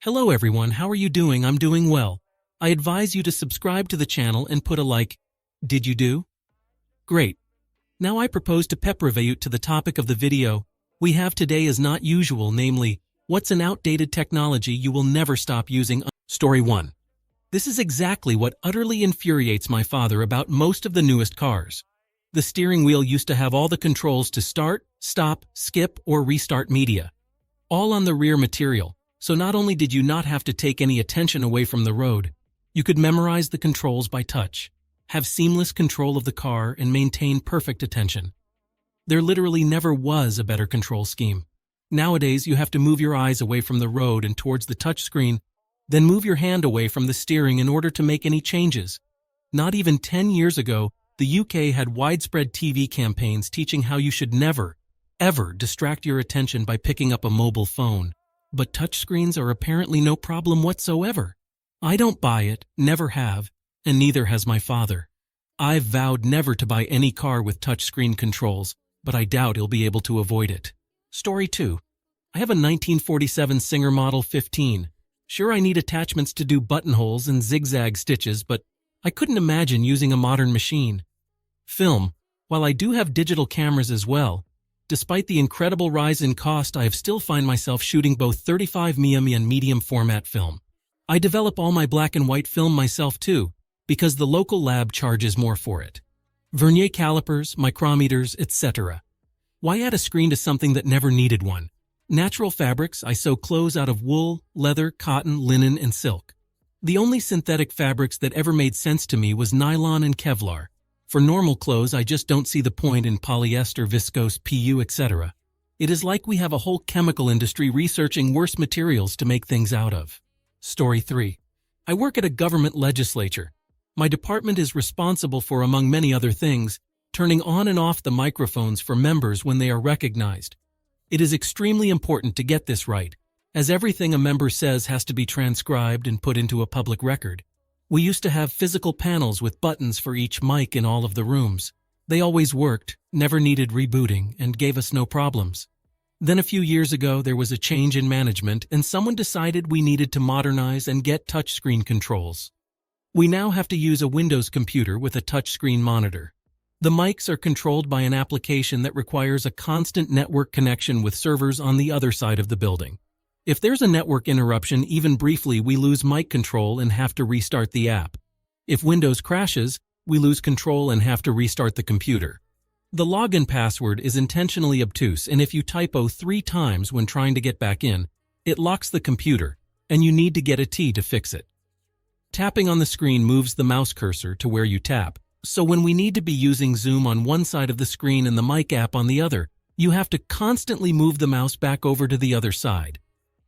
Hello everyone, how are you doing? I'm doing well. I advise you to subscribe to the channel and put a like. Did you do? Great. Now I propose to pep-review to the topic of the video we have today is not usual, namely, what's an outdated technology you will never stop using? Story 1. This is exactly what utterly infuriates my father about most of the newest cars. The steering wheel used to have all the controls to start, stop, skip, or restart media. All on the rear material. So not only did you not have to take any attention away from the road, you could memorize the controls by touch, have seamless control of the car, and maintain perfect attention. There literally never was a better control scheme. Nowadays, you have to move your eyes away from the road and towards the touchscreen, then move your hand away from the steering in order to make any changes. Not even 10 years ago, the UK had widespread TV campaigns teaching how you should never, ever distract your attention by picking up a mobile phone. But touchscreens are apparently no problem whatsoever. I don't buy it, never have, and neither has my father. I've vowed never to buy any car with touchscreen controls, but I doubt he'll be able to avoid it. Story 2. I have a 1947 Singer Model 15. Sure, I need attachments to do buttonholes and zigzag stitches, but I couldn't imagine using a modern machine. Film. While I do have digital cameras as well, despite the incredible rise in cost, I still find myself shooting both 35mm and medium format film. I develop all my black and white film myself too, because the local lab charges more for it. Vernier calipers, micrometers, etc. Why add a screen to something that never needed one? Natural fabrics, I sew clothes out of wool, leather, cotton, linen, and silk. The only synthetic fabrics that ever made sense to me was nylon and Kevlar. For normal clothes, I just don't see the point in polyester, viscose, PU, etc. It is like we have a whole chemical industry researching worse materials to make things out of. Story 3. I work at a government legislature. My department is responsible for, among many other things, turning on and off the microphones for members when they are recognized. It is extremely important to get this right, as everything a member says has to be transcribed and put into a public record. We used to have physical panels with buttons for each mic in all of the rooms. They always worked, never needed rebooting, and gave us no problems. Then a few years ago, there was a change in management, and someone decided we needed to modernize and get touchscreen controls. We now have to use a Windows computer with a touchscreen monitor. The mics are controlled by an application that requires a constant network connection with servers on the other side of the building. If there's a network interruption, even briefly, we lose mic control and have to restart the app. If Windows crashes, we lose control and have to restart the computer. The login password is intentionally obtuse, and if you typo 3 times when trying to get back in, it locks the computer, and you need to get a T to fix it. Tapping on the screen moves the mouse cursor to where you tap, so when we need to be using Zoom on one side of the screen and the mic app on the other, you have to constantly move the mouse back over to the other side.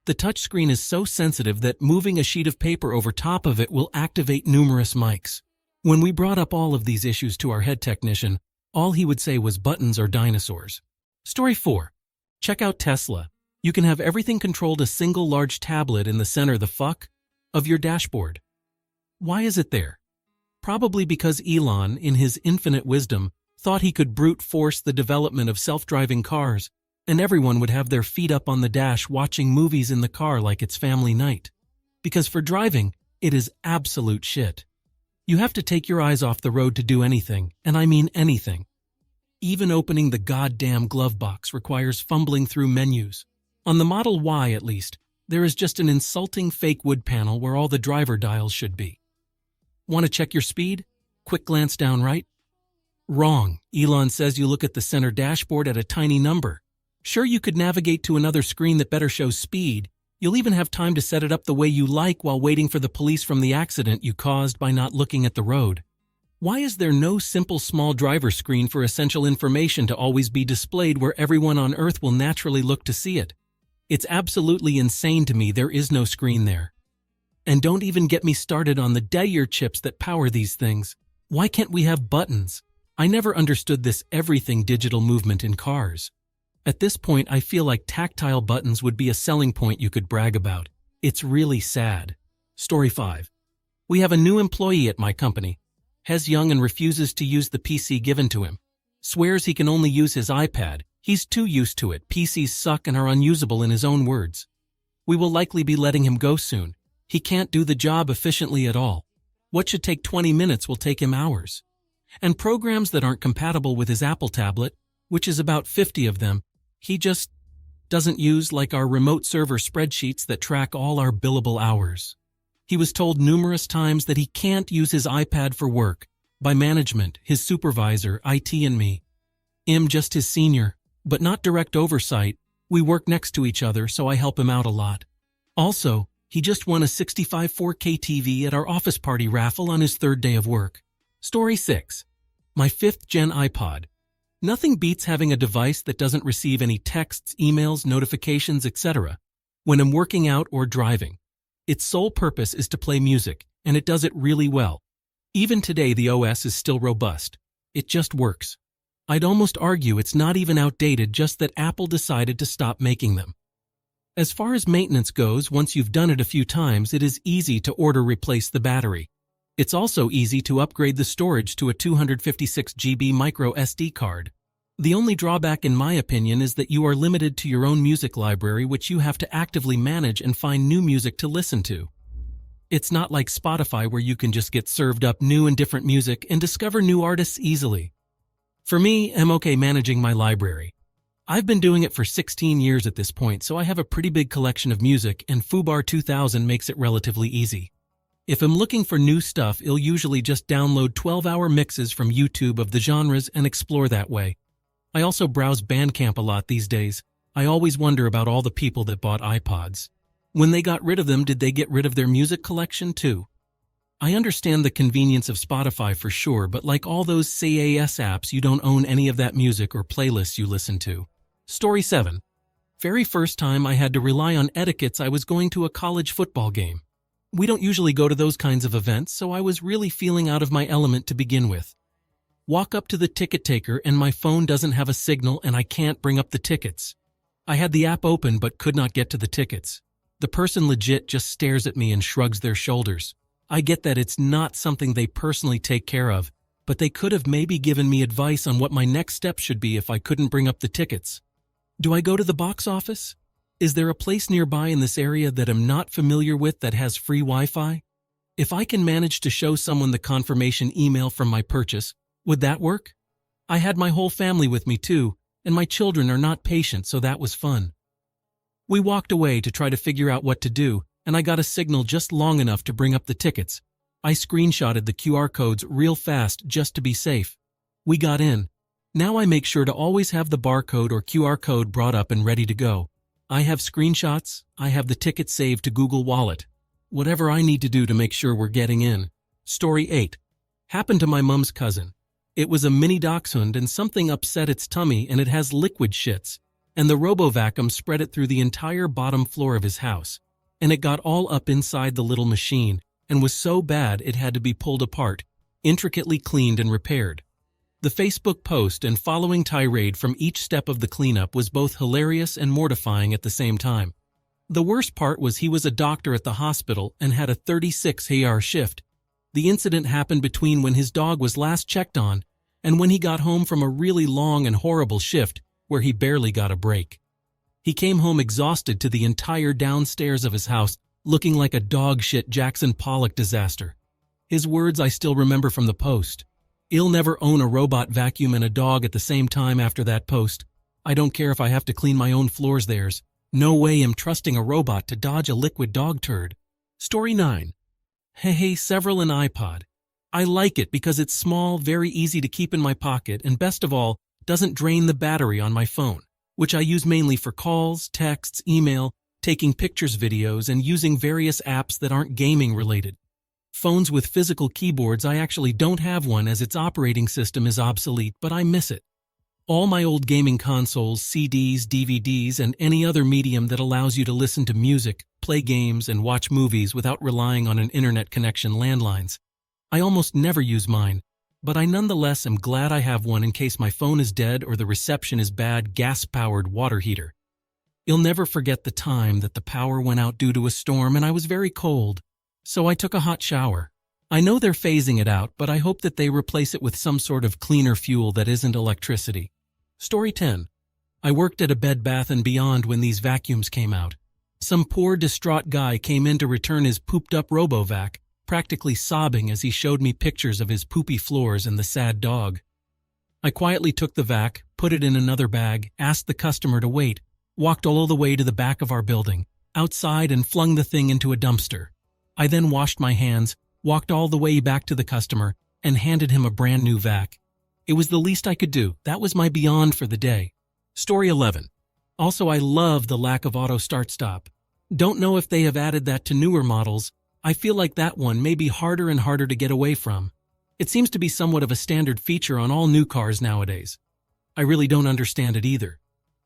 The touchscreen is so sensitive that moving a sheet of paper over top of it will activate numerous mics. When we brought up all of these issues to our head technician, all he would say was buttons are dinosaurs. Story 4. Check out Tesla. You can have everything controlled a single large tablet in the center of your dashboard. Why is it there? Probably because Elon, in his infinite wisdom, thought he could brute force the development of self-driving cars, and everyone would have their feet up on the dash watching movies in the car like it's family night. Because for driving, it is absolute shit. You have to take your eyes off the road to do anything, and I mean anything. Even opening the goddamn glove box requires fumbling through menus. On the Model Y, at least, there is just an insulting fake wood panel where all the driver dials should be. Want to check your speed? Quick glance down right? Wrong. Elon says you look at the center dashboard at a tiny number. Sure, you could navigate to another screen that better shows speed. You'll even have time to set it up the way you like while waiting for the police from the accident you caused by not looking at the road. Why is there no simple small driver screen for essential information to always be displayed where everyone on Earth will naturally look to see it? It's absolutely insane to me there is no screen there. And don't even get me started on the data chips that power these things. Why can't we have buttons? I never understood this everything digital movement in cars. At this point, I feel like tactile buttons would be a selling point you could brag about. It's really sad. Story 5. We have a new employee at my company. He's young and refuses to use the PC given to him. Swears he can only use his iPad. He's too used to it. PCs suck and are unusable in his own words. We will likely be letting him go soon. He can't do the job efficiently at all. What should take 20 minutes will take him hours. And programs that aren't compatible with his Apple tablet, which is about 50 of them, he just doesn't use, like our remote server spreadsheets that track all our billable hours. He was told numerous times that he can't use his iPad for work, by management, his supervisor, IT and me. I'm just his senior, but not direct oversight. We work next to each other, so I help him out a lot. Also, he just won a 65 4K TV at our office party raffle on his 3rd day of work. Story 6. My 5th-gen iPod. Nothing beats having a device that doesn't receive any texts, emails, notifications, etc. when I'm working out or driving. Its sole purpose is to play music, and it does it really well. Even today, the OS is still robust. It just works. I'd almost argue it's not even outdated, just that Apple decided to stop making them. As far as maintenance goes, once you've done it a few times, it is easy to replace the battery. It's also easy to upgrade the storage to a 256 GB micro SD card. The only drawback, in my opinion, is that you are limited to your own music library, which you have to actively manage and find new music to listen to. It's not like Spotify, where you can just get served up new and different music and discover new artists easily. For me, I'm okay managing my library. I've been doing it for 16 years at this point, so I have a pretty big collection of music, and Fubar 2000 makes it relatively easy. If I'm looking for new stuff, I'll usually just download 12-hour mixes from YouTube of the genres and explore that way. I also browse Bandcamp a lot these days. I always wonder about all the people that bought iPods. When they got rid of them, did they get rid of their music collection too? I understand the convenience of Spotify for sure, but like all those CAS apps, you don't own any of that music or playlists you listen to. Story 7. Very first time I had to rely on etiquettes, I was going to a college football game. We don't usually go to those kinds of events, so I was really feeling out of my element to begin with. Walk up to the ticket taker and my phone doesn't have a signal and I can't bring up the tickets. I had the app open but could not get to the tickets. The person legit just stares at me and shrugs their shoulders. I get that it's not something they personally take care of, but they could have maybe given me advice on what my next step should be if I couldn't bring up the tickets. Do I go to the box office? Is there a place nearby in this area that I'm not familiar with that has free Wi-Fi? If I can manage to show someone the confirmation email from my purchase, would that work? I had my whole family with me too, and my children are not patient, so that was fun. We walked away to try to figure out what to do, and I got a signal just long enough to bring up the tickets. I screenshotted the QR codes real fast just to be safe. We got in. Now I make sure to always have the barcode or QR code brought up and ready to go. I have screenshots, I have the ticket saved to Google Wallet. Whatever I need to do to make sure we're getting in. Story 8. Happened to my mom's cousin. It was a mini dachshund and something upset its tummy and it has liquid shits. And the robo-vacuum spread it through the entire bottom floor of his house. And it got all up inside the little machine and was so bad it had to be pulled apart, intricately cleaned and repaired. The Facebook post and following tirade from each step of the cleanup was both hilarious and mortifying at the same time. The worst part was he was a doctor at the hospital and had a 36-hour shift. The incident happened between when his dog was last checked on and when he got home from a really long and horrible shift where he barely got a break. He came home exhausted to the entire downstairs of his house, looking like a dog-shit Jackson Pollock disaster. His words I still remember from the post. I'll never own a robot vacuum and a dog at the same time after that post. I don't care if I have to clean my own floors theirs. No way I'm trusting a robot to dodge a liquid dog turd. Story 9. Hey, several an iPod. I like it because it's small, very easy to keep in my pocket, and best of all, doesn't drain the battery on my phone, which I use mainly for calls, texts, email, taking pictures, videos, and using various apps that aren't gaming related. Phones with physical keyboards, I actually don't have one as its operating system is obsolete, but I miss it. All my old gaming consoles, CDs, DVDs, and any other medium that allows you to listen to music, play games, and watch movies without relying on an internet connection landlines. I almost never use mine, but I nonetheless am glad I have one in case my phone is dead or the reception is bad. Gas-powered water heater. You'll never forget the time that the power went out due to a storm and I was very cold. So I took a hot shower. I know they're phasing it out, but I hope that they replace it with some sort of cleaner fuel that isn't electricity. Story 10. I worked at a Bed Bath & Beyond when these vacuums came out. Some poor distraught guy came in to return his pooped-up RoboVac, practically sobbing as he showed me pictures of his poopy floors and the sad dog. I quietly took the vac, put it in another bag, asked the customer to wait, walked all the way to the back of our building, outside and flung the thing into a dumpster. I then washed my hands, walked all the way back to the customer, and handed him a brand new vac. It was the least I could do. That was my beyond for the day. Story 11. Also, I love the lack of auto start-stop. Don't know if they have added that to newer models. I feel like that one may be harder and harder to get away from. It seems to be somewhat of a standard feature on all new cars nowadays. I really don't understand it either.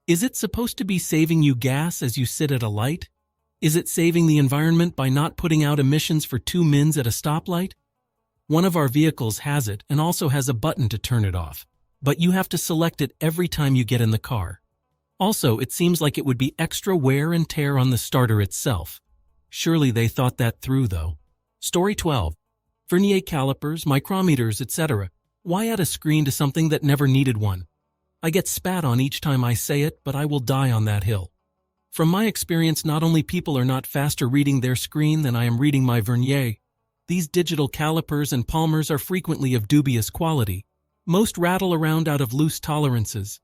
Is it supposed to be saving you gas as you sit at a light? Is it saving the environment by not putting out emissions for 2 mins at a stoplight? One of our vehicles has it and also has a button to turn it off, but you have to select it every time you get in the car. Also, it seems like it would be extra wear and tear on the starter itself. Surely they thought that through, though. Story 12. Vernier calipers, micrometers, etc. Why add a screen to something that never needed one? I get spat on each time I say it, but I will die on that hill. From my experience, not only people are not faster reading their screen than I am reading my vernier, these digital calipers and palmers are frequently of dubious quality. Most rattle around out of loose tolerances.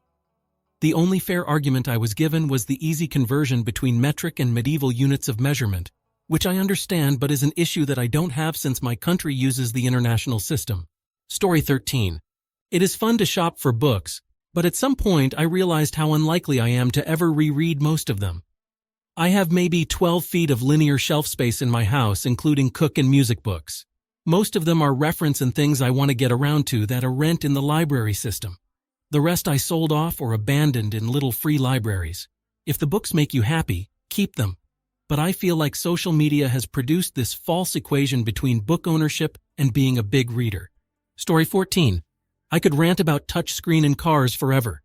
The only fair argument I was given was the easy conversion between metric and medieval units of measurement, which I understand but is an issue that I don't have since my country uses the international system. Story 13. It is fun to shop for books, but at some point I realized how unlikely I am to ever reread most of them. I have maybe 12 feet of linear shelf space in my house, including cook and music books. Most of them are reference and things I want to get around to that are rent in the library system. The rest I sold off or abandoned in little free libraries. If the books make you happy, keep them. But I feel like social media has produced this false equation between book ownership and being a big reader. Story 14. I could rant about touchscreen in cars forever.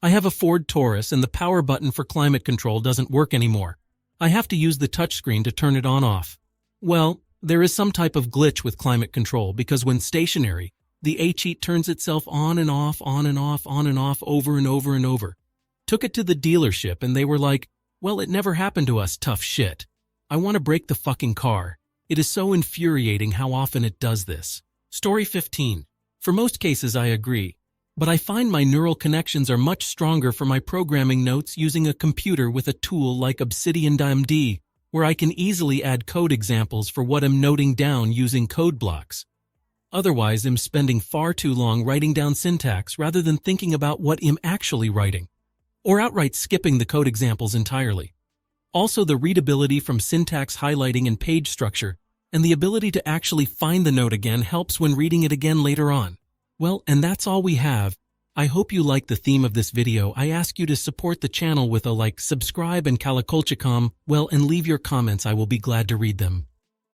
I have a Ford Taurus and the power button for climate control doesn't work anymore. I have to use the touchscreen to turn it on/off. Well, there is some type of glitch with climate control because when stationary, the H-heat turns itself on and off, on and off, on and off, over and over and over. Took it to the dealership and they were like, well, it never happened to us, tough shit. I want to break the fucking car. It is so infuriating how often it does this. Story 15. For most cases I agree, but I find my neural connections are much stronger for my programming notes using a computer with a tool like Obsidian DMD, where I can easily add code examples for what I'm noting down using code blocks. Otherwise, I'm spending far too long writing down syntax rather than thinking about what I'm actually writing, or outright skipping the code examples entirely. Also, the readability from syntax highlighting and page structure, and the ability to actually find the note again helps when reading it again later on. Well, and that's all we have. I hope you like the theme of this video. I ask you to support the channel with a like, subscribe, and kalakolchikam, well, and leave your comments. I will be glad to read them.